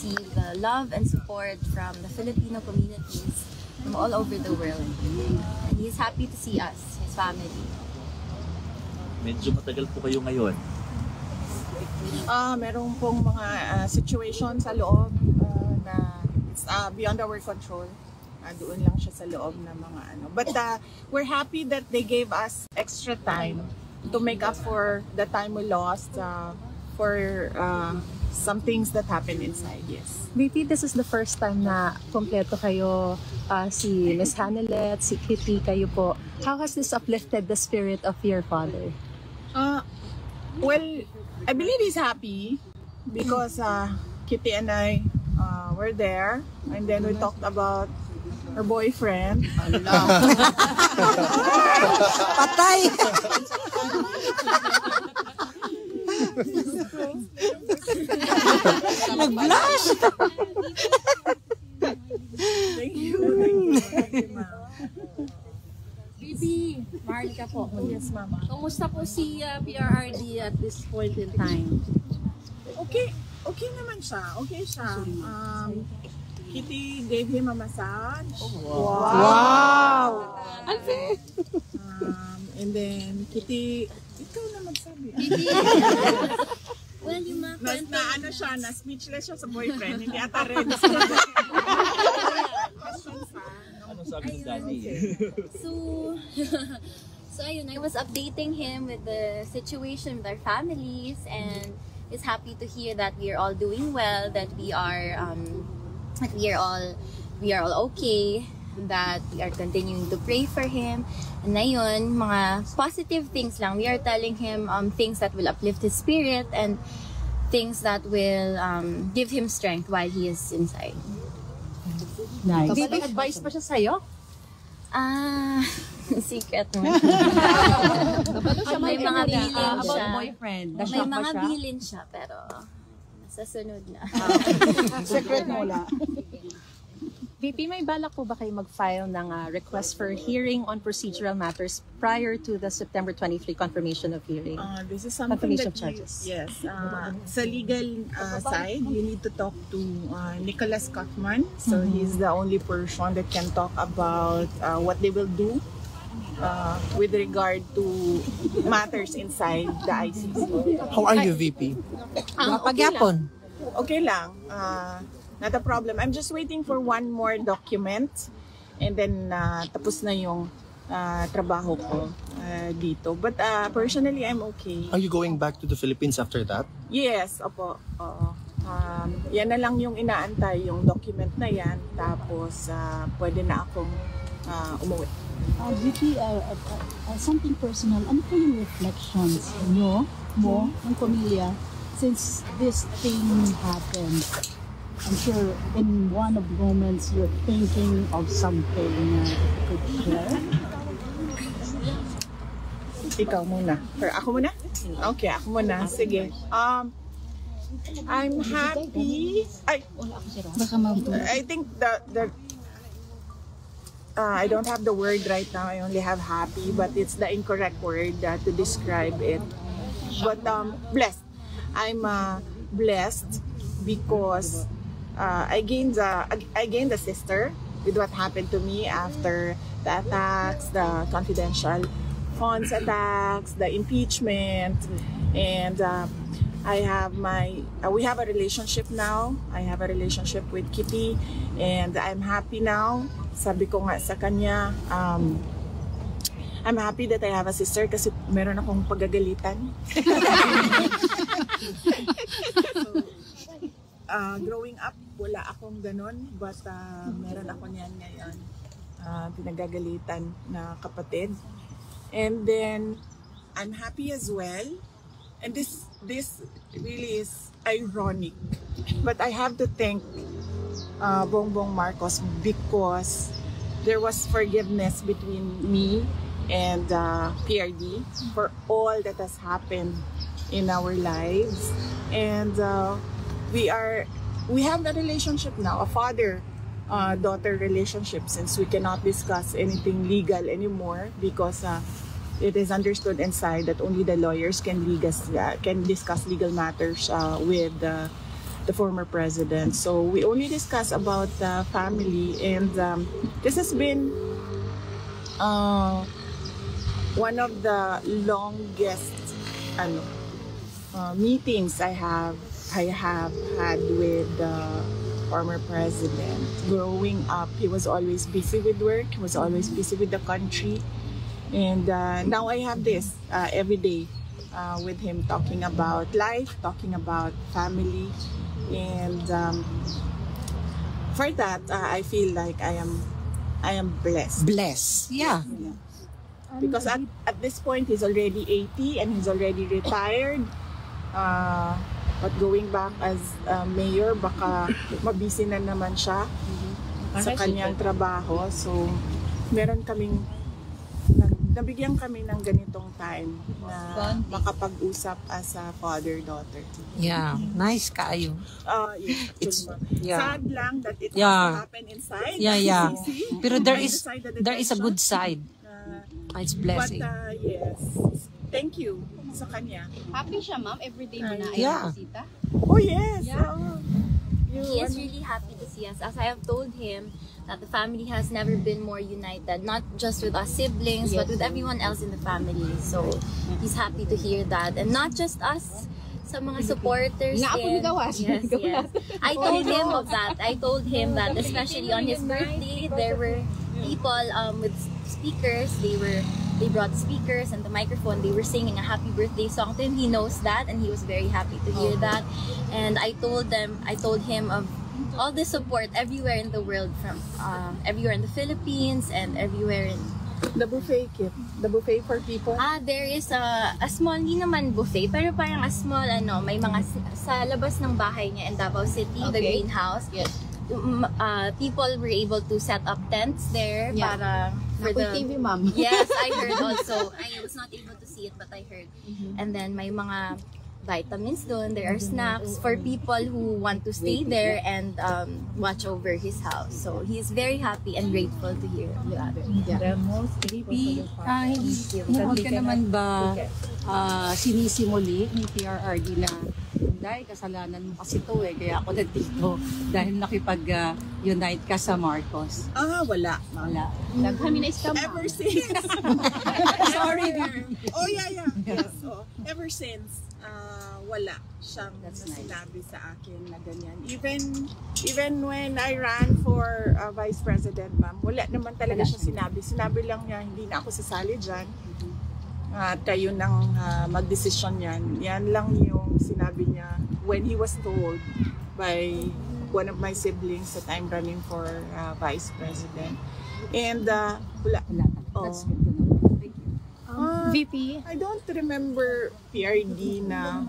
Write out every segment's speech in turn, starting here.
receive the love and support from the Filipino communities from all over the world. And he's happy to see us, his family. Medyo matagal po kayo ngayon. Meron pong mga situation sa loob na it's beyond our control. Doon lang siya sa loob ng mga ano. But we're happy that they gave us extra time to make up for the time we lost for some things that happened inside, yes. VP, this is the first time na kompleto kayo, si Miss Hanelet, si Kitty, kayo po. How has this uplifted the spirit of your father? Well, I believe he's happy because Kitty and I were there, and then we talked about her boyfriend. Patay! Nag-blush! Thank you, ma'am. Bibi, Marlica po. Yes, mama. Kumusta po si PRRD at this point in time? Okay naman siya. Okay siya. Kitty gave him a massage. Wow! And then Kitty, ikaw na magsabi. Well, yung mga kwento... Ano siya, na speechless siya sa boyfriend. Hindi ata ready sa Ano sabi ng daddy? So ayun, I was updating him with the situation with our families, and he's happy to hear that we are all doing well, that we are all okay, that we are continuing to pray for him. And ayun, mga positive things lang. We are telling him things that will uplift his spirit and things that will give him strength while he is inside. Nice. May advice pa siya sa'yo? Secret mo. May mga bilin siya. Boyfriend. May mga bilin siya, pero sa sunod na. Secret mo lang. VP, may balak po ba kayo mag-file ng request for hearing on procedural matters prior to the September 23 confirmation of hearing? This is something Confirmation that charges. yes. Sa legal side, you need to talk to Nicholas Kaufman. So he's the only person that can talk about what they will do with regard to matters inside the ICC. How are you, VP? Pagyapon. Okay lang. Not a problem. I'm just waiting for one more document, and then tapos na yung trabaho ko dito. But personally, I'm okay. Are you going back to the Philippines after that? Yes, opo. Oo. Yan na lang yung inaantay, yung document na yan. Tapos pwede na akong umuwi. VP, something personal. Ano po yung reflections nyo, mo, ng pamilya, since this thing happened? I'm sure in one of the moments you're thinking of something you could share. Ikaw muna. Or ako muna? Okay, ako muna. Sige. I'm happy. I think I don't have the word right now. I only have happy, but it's the incorrect word to describe it. But blessed. I'm blessed because I gained a sister with what happened to me after the attacks, the confidential funds attacks, the impeachment, and we have a relationship now. I have a relationship with Kitty, and I'm happy now. Sabi ko nga sa kanya, I'm happy that I have a sister kasi meron akong pagagalitan. Growing up, wala akong ganun, but meron ako niyan ngayon, pinagagalitan na kapatid. And then, I'm happy as well. And this really is ironic, but I have to thank Bongbong Marcos because there was forgiveness between me and PRD for all that has happened in our lives. And we have a relationship now, a father-daughter relationship, since we cannot discuss anything legal anymore because it is understood inside that only the lawyers can discuss legal matters with the former president. So we only discuss about the family, and this has been one of the longest meetings I have had with the former president. Growing up, he was always busy with work. He was always busy with the country. And now I have this every day with him, talking about life, talking about family. And for that, I feel like I am blessed. Yeah. Because at this point, he's already 80 and he's already retired. But going back as mayor, baka mabisi na naman siya sa kanyang trabaho. So, nabigyan kami ng ganitong time na makapag-usap as a father-daughter. Yeah, nice kayo. Yes, Yeah. sad lang that it has Yeah. to happen inside. Yeah. CC. Pero I decided that there is a good action. side. It's blessing. But yes, thank you sa kanya. Happy siya, ma'am? Everyday mo na Yeah. bisita? Oh yes. Yeah. He is really happy to see us. As I have told him, that the family has never been more united, not just with us siblings, but with everyone else in the family. So he's happy to hear that, and not just us, sa mga supporters. Yes. I told him of that. I told him that, especially on his birthday, there were people with speakers. They brought speakers and the microphone. They were singing a happy birthday song to him. He knows that, and he was very happy to hear that. And I told him of all the support everywhere in the world, from everywhere in the Philippines and everywhere in The buffet kit. The buffet for people. there is a small, hindi naman buffet, pero parang a small, may mga sa labas ng bahay niya in Davao City, the greenhouse. Yes. People were able to set up tents there para for the TV, ma'am. Yes, I heard also. I was not able to see it, but I heard. And then may mga vitamins doon. There are snacks for people who want to stay there and watch over his house. So he's very happy and grateful to hear that. VP, huwag ka naman ba sinisimuli ni PRRD na dahil kasalanan mo kasi to kaya ako nandito dahil nakipag-unite ka sa Marcos? Wala. Ever since. Sorry. Oh yeah. Yes. So, ever since, wala siyang sinabi sa akin na ganyan. Even when I ran for Vice President, ma'am, wala naman talaga siya sinabi. Sinabi lang niya, hindi na ako sasali dyan. Tayo nang mag-desisyon yan. Yan lang yung sinabi niya when he was told by one of my siblings that I'm running for Vice President. And wala. That's good to know. Thank you. VP? I don't remember PRD na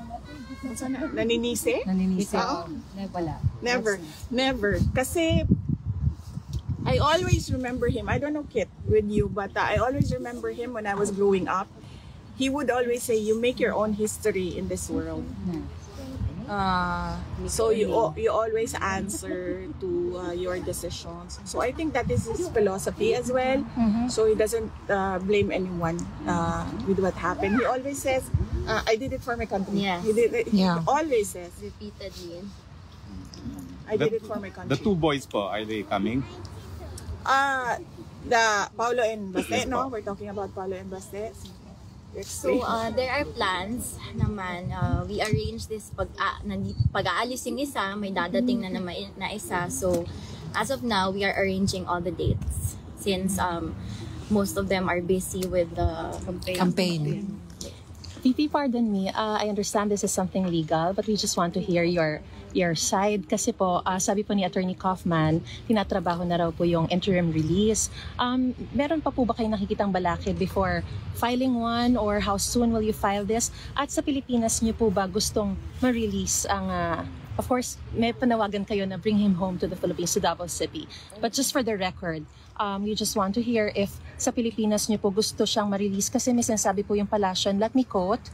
naninisi. Wala. Never. Kasi I always remember him. I don't know, Kit, with you, but I always remember him when I was growing up. He would always say, you make your own history in this world. So you always answer to your decisions. So I think that is his philosophy as well. So he doesn't blame anyone with what happened. He always says, I did it for my country. Yes. He always says, Repeatedly. I did it for my country. The two boys po, are they coming? The Paulo and Baste, Yes, no? po. We're talking about Paulo and Baste. So, there are plans naman. We arrange this pag-aalis yung isa, may dadating na naman na isa. So, as of now, we are arranging all the dates since most of them are busy with the Campaign. VP, pardon me. I understand this is something legal, but we just want to hear your side. Kasi po, sabi po ni Attorney Kaufman, tinatrabaho na raw po yung interim release. Meron pa po ba kayong nakikitang balakid before filing one, or how soon will you file this? At sa Pilipinas niyo po ba gustong ma-release ang... of course, may panawagan kayo na bring him home to the Philippines, to Davao City. But just for the record, we just want to hear if sa Pilipinas niyo po gusto siyang ma-release, kasi may sinasabi po yung palasyo. Let me quote,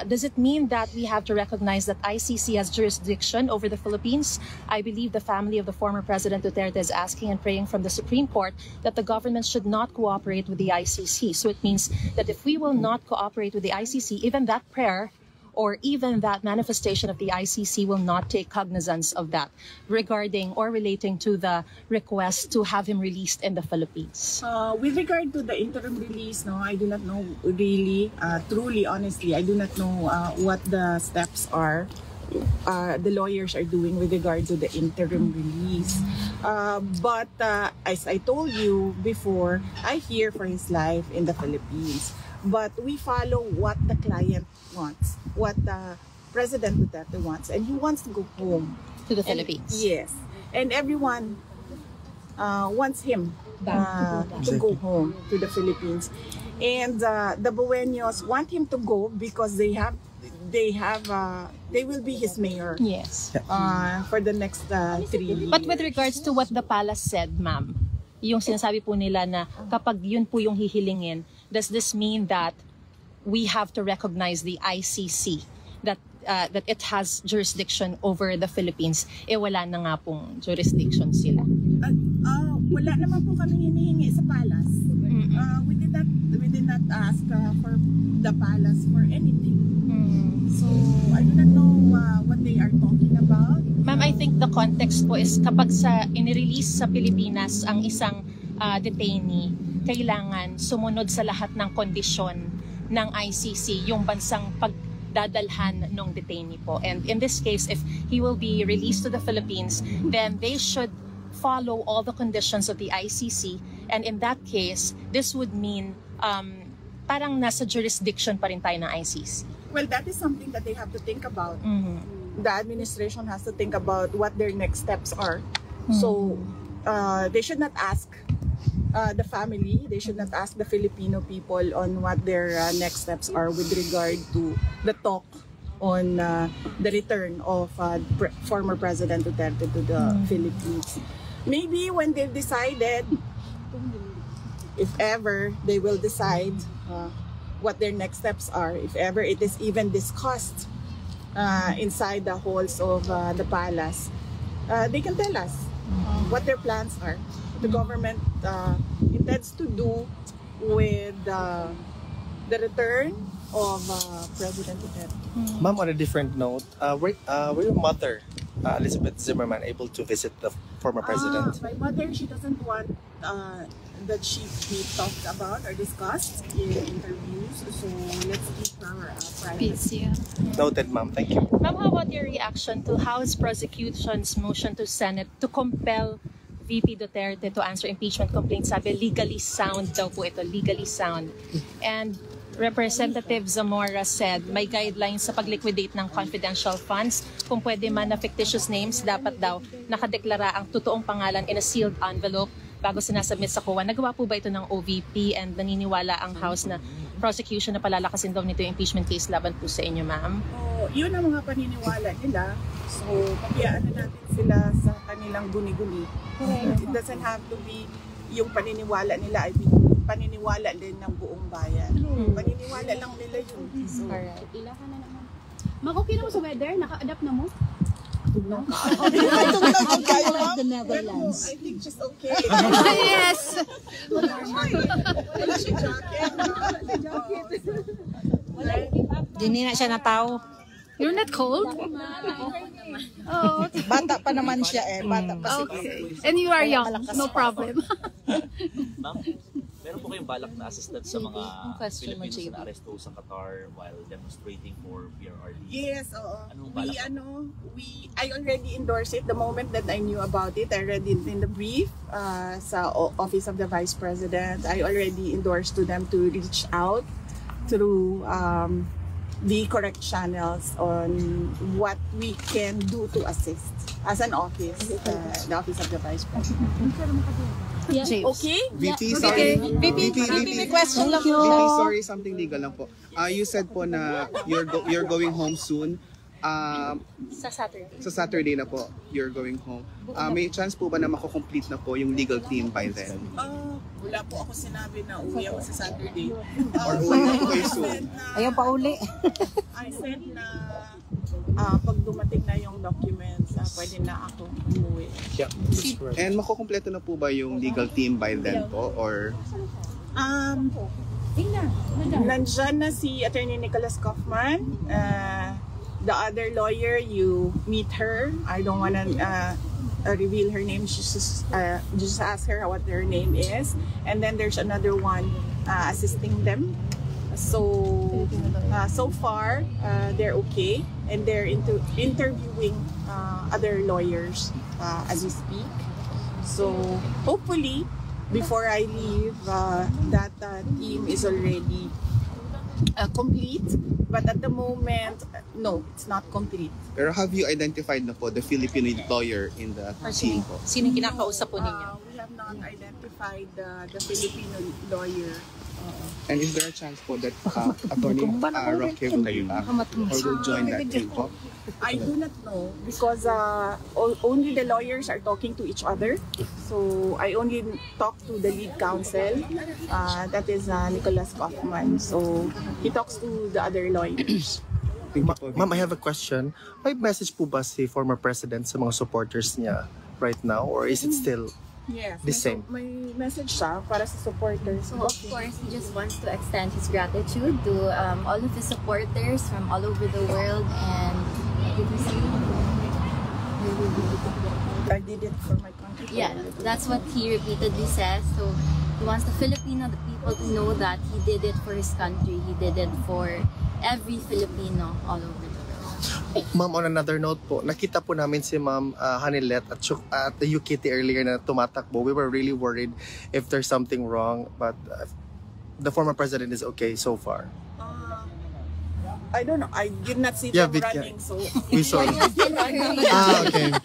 does it mean that we have to recognize that ICC has jurisdiction over the Philippines? I believe the family of the former President Duterte is asking and praying from the Supreme Court that the government should not cooperate with the ICC. So it means that if we will not cooperate with the ICC, even that prayer or even that manifestation of the ICC will not take cognizance of that regarding or relating to the request to have him released in the Philippines? With regard to the interim release, no, I do not know really, truly, honestly, I do not know what the steps are the lawyers are doing with regard to the interim release. But as I told you before, I fear for his life in the Philippines. But we follow what the client wants, what President Duterte wants, and he wants to go home. To the Philippines? Yes. And everyone wants him to go home to the Philippines. And the Buenos want him to go because they will be his mayor. Yes. For the next 3 years. But with regards to what the palace said, ma'am, yung sinasabi po nila na kapag yun po yung hihilingin, does this mean that we have to recognize the ICC, that it has jurisdiction over the Philippines? Wala na nga pong jurisdiction sila. Wala naman po kami hinihingi sa palace. We did not ask for the palace for anything. So, I do not know what they are talking about. Ma'am, I think the context po is kapag inirelease sa Pilipinas ang isang detainee, kailangan sumunod sa lahat ng kondisyon ng ICC, yung bansang pagdadalhan ng detainee po. And in this case, if he will be released to the Philippines, then they should follow all the conditions of the ICC. And in that case, this would mean parang nasa jurisdiction pa rin tayo ng ICC. Well, that is something that they have to think about. The administration has to think about what their next steps are. So, they should not ask the family, they should not ask the Filipino people on what their next steps are with regard to the talk on the return of former President Duterte to the Philippines. Maybe when they've decided, if ever they will decide what their next steps are, if ever it is even discussed inside the halls of the palace, they can tell us what their plans are. The government intends to do with the return of President Duterte. Ma'am, on a different note, were your mother, Elizabeth Zimmerman, able to visit the former president? My mother, she doesn't want that she be talked about or discussed in interviews, so let's keep our privacy. Noted, ma'am. Thank you. Ma'am, how about your reaction to House prosecution's motion to Senate to compel VP Duterte to answer impeachment complaints? Sabi, legally sound daw po ito, legally sound. And Representative Zamora said may guidelines sa pag-liquidate ng confidential funds. Kung pwede man na fictitious names, dapat daw nakadeklara ang totoong pangalan in a sealed envelope bago sinasubmit sa COA. Nagawa po ba ito ng OVP and naniniwala ang House na prosecution na palalakasin daw nito yung impeachment case laban po sa inyo, ma'am? Yun ang mga paniniwala nila. So, pabiyaan na natin sila sa kanilang guni-guni. It doesn't have to be yung paniniwala nila ay paniniwala din ng buong bayan. Paniniwala lang nila yun. So, Ilahan na naman. Mag, okay na mo sa weather? Naka-adapt na mo? no? Like the Netherlands. I think she's okay. Yes! Wala siya jacket. Dini na siya na tao. You're not cold? Oh, Bata pa naman siya Bata pa okay. And you are young, no problem. Ma'am, meron po kayong balak na assistant sa mga Filipinos na aresto sa Qatar while demonstrating for PRRD? Yes, oo. Anong balak? I already endorsed it the moment that I knew about it. I read it in the brief sa Office of the Vice President. I already endorsed to them to reach out through the correct channels on what we can do to assist as an office, the Office of the Vice President. Okay? VP, sorry. VP, may question lang po. VP, sorry, something legal lang po. You said po na you're going home soon. Sa Saturday. Sa Saturday na po, you're going home. May chance po ba na mako-complete na po yung legal team by then? Wala po ako sinabi na uwi ako sa Saturday. Or uwi na po kayo soon? Ayaw pa uli. I said na pag dumating na yung documents, pwede na ako umuwi. Yeah, that's correct. And mako-kompleto na po ba yung legal team by then po? Or? Pwede na po. Pwede na po. Okay. And mako-kompleto na po ba yung legal team by then po? Or? And mako-kompleto na po ba yung legal team by then po? Or? And mako-kompleto na po ba yung legal team by then po? Or? Nandyan na si Attorney Nicholas Kaufman. The other lawyer, you meet her. I don't want to reveal her name. Just ask her what her name is. And then there's another one assisting them. So far, they're okay. And they're interviewing other lawyers as we speak. So hopefully, before I leave, that team is already complete. But at the moment, no, it's not complete. Pero have you identified na po the Filipino lawyer in the team po? Sino kinakausap po ninyo? We have not identified the Filipino lawyer. And is there a chance po that Attorney Roque will be back or will join that team po? I do not know because only the lawyers are talking to each other. So I only talk to the lead counsel, that is Nicholas Kaufman. So he talks to the other lawyers. Ma'am, I have a question. May message po ba si former president sa mga supporters niya right now, or is it still Yes, the same? May message siya para sa supporters. So of course, he just wants to extend his gratitude to all of his supporters from all over the world, and I did it for my country. yeah, that's what he repeatedly says. So he wants the Filipino, the people to know that he did it for his country. He did it for every Filipino all over the world. Ma'am, on another note po, nakita po namin si Ma'am Hanilet at the UKT earlier na tumatakbo. We were really worried if there's something wrong, but the former president is okay so far. I don't know. I did not see Yeah, them but running, so we saw it. Okay. Okay.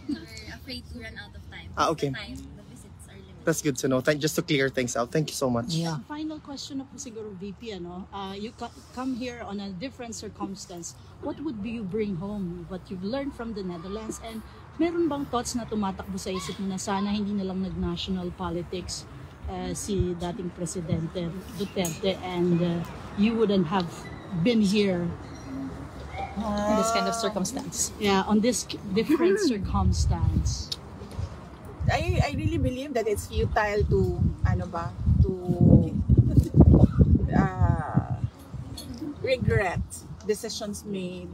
We're afraid to run out of time. Okay. The visits are limited. That's good to know. Just to clear things out. Thank you so much. Yeah. Final question na po siguro, VP, ano? You come here on a different circumstance. What would you bring home? What you've learned from the Netherlands? And meron bang thoughts na tumatakbo sa isip mo na sana hindi na lang nag-national politics si dating Presidente Duterte and you wouldn't have been here In this kind of circumstance. yeah, on this different circumstance? I really believe that it's futile to regret decisions made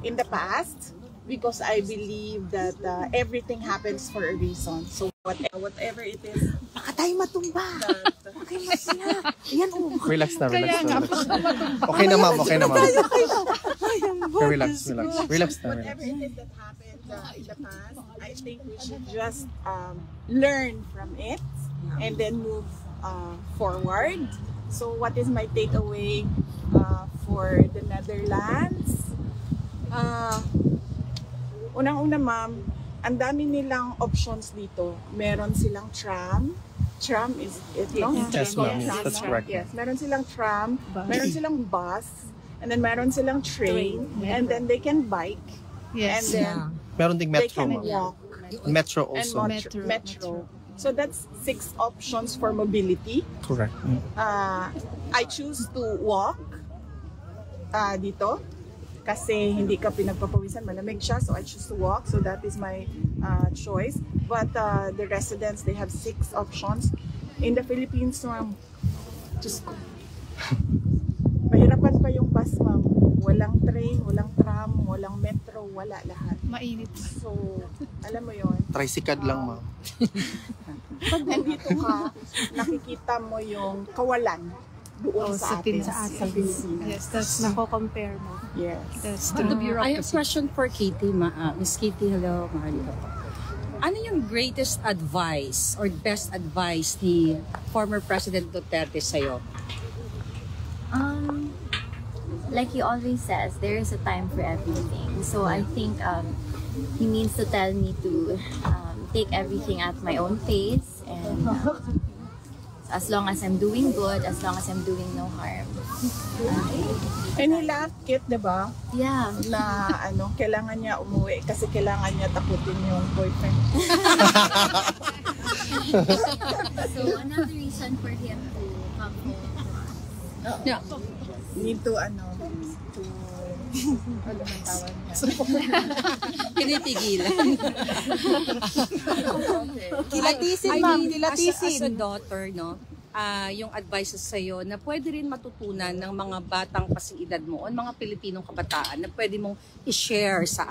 in the past, because I believe that everything happens for a reason. So whatever it is, baka tayo matumba. Relax na. Okay na, ma'am. Okay na, ma'am. Relax. Relax na. Whatever it is that happened in the past, I think we should just learn from it and then move forward. So what is my takeaway for the Netherlands? Unang-una, ma'am, ang dami nilang options dito. Meron silang tram. Tram is it, no? Yes, ma'am. Yes, that's correct. Yes, meron silang tram, meron silang bus, and then meron silang train, and then they can bike. Yes. And then Meron ding they metro, can ma'am. walk. Metro And also. metro. So that's 6 options for mobility. Correct. I choose to walk dito kasi hindi ka pinagpapawisan, malamig siya, so I choose to walk. So that is my choice. But the residents, they have 6 options. In the Philippines, ma'am, just mahirapan pa yung bus, ma'am. Walang train, walang tram, walang metro, wala lahat. Mainit. So, alam mo yon. Tricycad lang, ma'am. Pag nandito ka, nakikita mo yung kawalan doon sa atin. Sa Pilipinas. Yes, that's nako-compare mo. Yes. That's I have a question for Katie. Miss Katie, hello. Mahalika po. Ano yung greatest advice or best advice ni former President Duterte sa'yo? Like he always says, there is a time for everything. So I think he means to tell me to take everything at my own pace, and as long as I'm doing good, as long as I'm doing no harm. And he laughed cute, diba? Yeah. Na kailangan niya umuwi kasi kailangan niya takutin yung boyfriend. So another reason for him to come home to us. Yeah. Need to ano man tawag niya? Pinipigilan. Kilatisin, ma'am. As a Kilatisin. daughter, no? yung advices sa'yo na pwede rin matutunan ng mga batang pasiedad mo o mga Pilipinong kabataan na pwede mong i-share sa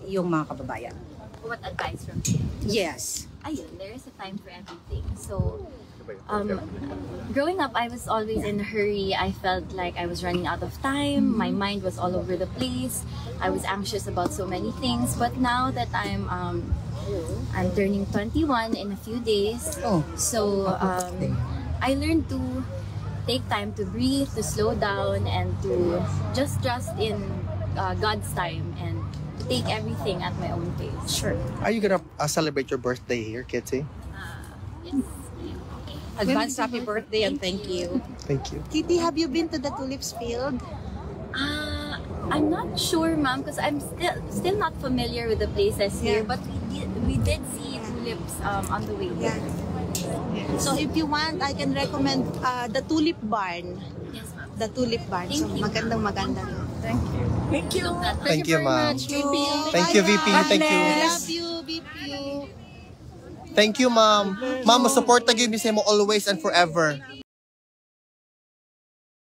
yung mga kababayan? What advice from him? Yes. Ayun, there is a time for everything. So, growing up, I was always in a hurry. I felt like I was running out of time. My mind was all over the place. I was anxious about so many things. But now that I'm turning 21 in a few days. So I learned to take time to breathe, to slow down, and to just trust in God's time and to take everything at my own pace. Sure. Are you gonna celebrate your birthday here, Kitty? Yes. Advance happy birthday and thank you. Thank you. Kitty, have you been to the tulips field? I'm not sure, ma'am, because I'm still not familiar with the places here. But we did see tulips on the way here. So if you want, I can recommend the Tulip Barn. Yes, ma'am. The Tulip Barn. Thank So you. maganda. Thank you. Thank you, ma'am. Thank you, VP. Thank you. Love you, VP. Thank you, ma'am. Ma'am, support na gyud mi sa imo always and forever.